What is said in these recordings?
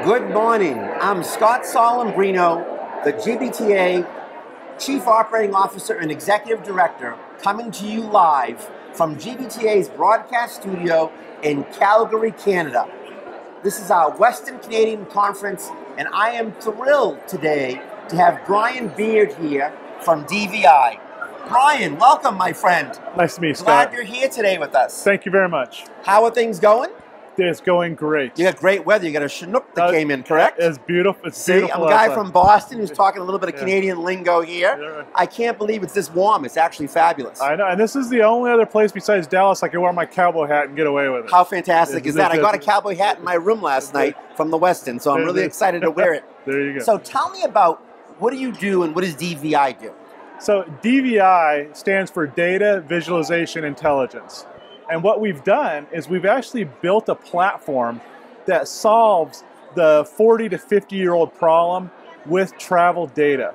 Good morning. I'm Scott Solembrino, the GBTA Chief Operating Officer and Executive Director, coming to you live from GBTA's broadcast studio in Calgary, Canada. This is our Western Canadian Conference, and I am thrilled today to have Brian Beard here from DVI. Brian, welcome, my friend. Nice to meet you, Scott. Glad you're here today with us. Thank you very much. How are things going? It's going great. You got great weather. You got a Chinook that came in, correct? It's beautiful. It's beautiful. I'm a guy outside. from Boston who's talking a little bit of Canadian lingo here. Yeah, right. I can't believe it's this warm. It's actually fabulous. I know, and this is the only other place besides Dallas I can wear my cowboy hat and get away with it. How fantastic is that? I got a cowboy hat in my room last night from the Westin, so I'm really excited to wear it. There you go. So tell me about what do you do and what does DVI do? So DVI stands for Data Visualization Intelligence. And what we've done is we've actually built a platform that solves the 40 to 50-year-old problem with travel data.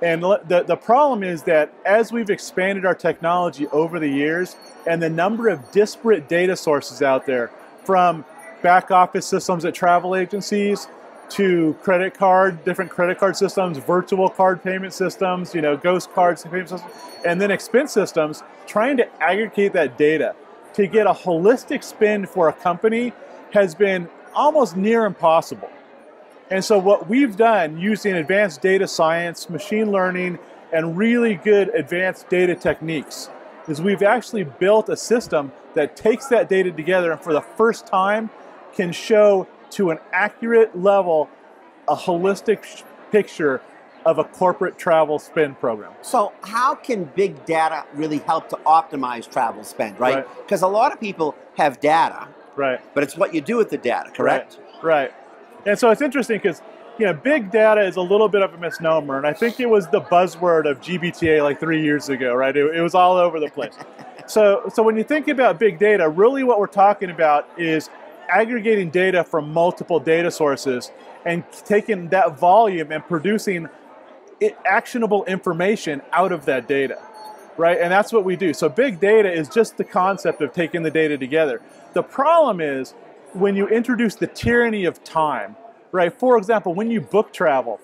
And the problem is that as we've expanded our technology over the years and the number of disparate data sources out there, from back office systems at travel agencies to different credit card systems, virtual card payment systems, ghost cards, payment systems, and then expense systems, trying to aggregate that data to get a holistic spend for a company has been almost near impossible. And so what we've done using advanced data science, machine learning, and really good advanced data techniques is we've actually built a system that takes that data together and for the first time can show to an accurate level a holistic picture of a corporate travel spend program. So how can big data really help to optimize travel spend, right? Because a lot of people have data, right? But it's what you do with the data, correct? Right. And so it's interesting because big data is a little bit of a misnomer, and I think it was the buzzword of GBTA like 3 years ago, right? It was all over the place. So when you think about big data, really what we're talking about is aggregating data from multiple data sources and taking that volume and producing actionable information out of that data, right? And that's what we do. So big data is just the concept of taking the data together. The problem is when you introduce the tyranny of time, right? For example, when you book travel,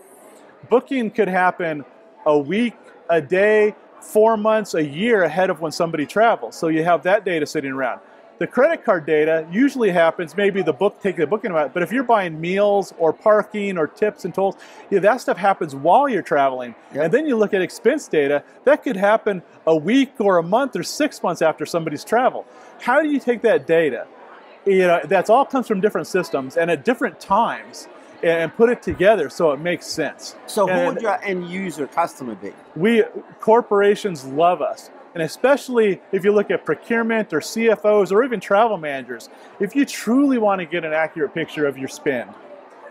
booking could happen a week, a day, 4 months, a year ahead of when somebody travels. So you have that data sitting around. The credit card data usually happens, maybe take the booking about, but if you're buying meals or parking or tips and tolls, that stuff happens while you're traveling. Yep. And then you look at expense data, that could happen a week or a month or 6 months after somebody's travel. How do you take that data? That's all comes from different systems and at different times and put it together so it makes sense. So who would your end user customer be? Corporations love us. And especially if you look at procurement or CFOs or even travel managers, if you truly want to get an accurate picture of your spend,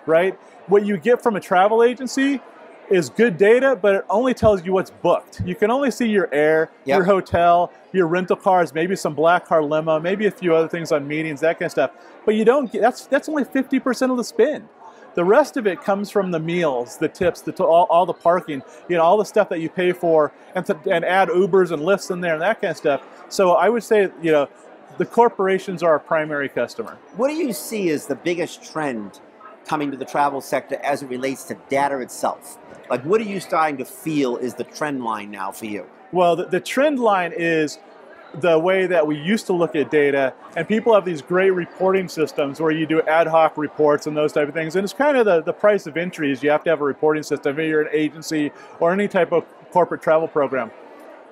right? What you get from a travel agency is good data, but it only tells you what's booked. You can only see your air, your hotel, your rental cars, maybe some black car limo, maybe a few other things on meetings, that kind of stuff. But you don't get, that's only 50% of the spend. The rest of it comes from the meals, the tips, all the parking, all the stuff that you pay for, and add Ubers and Lyfts in there and that kind of stuff. So I would say, the corporations are our primary customer. What do you see as the biggest trend coming to the travel sector as it relates to data itself? Like, what are you starting to feel is the trend line now for you? Well, the trend line is the way that we used to look at data, and people have these great reporting systems where you do ad hoc reports and those type of things, and it's kind of the price of entry is you have to have a reporting system, if you're an agency or any type of corporate travel program.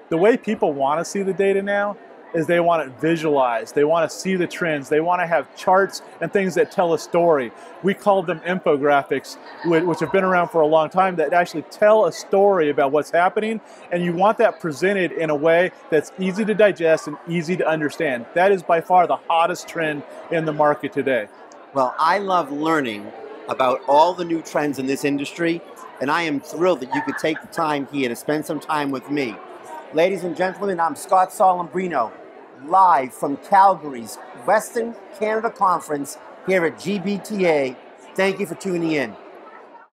The way people want to see the data now is they want it visualized, they want to see the trends, they want to have charts and things that tell a story. We call them infographics, which have been around for a long time, that actually tell a story about what's happening, and you want that presented in a way that's easy to digest and easy to understand. That is by far the hottest trend in the market today. Well, I love learning about all the new trends in this industry, and I am thrilled that you could take the time here to spend some time with me. Ladies and gentlemen, I'm Scott Solembrino, live from Calgary's Western Canada Conference here at GBTA. Thank you for tuning in.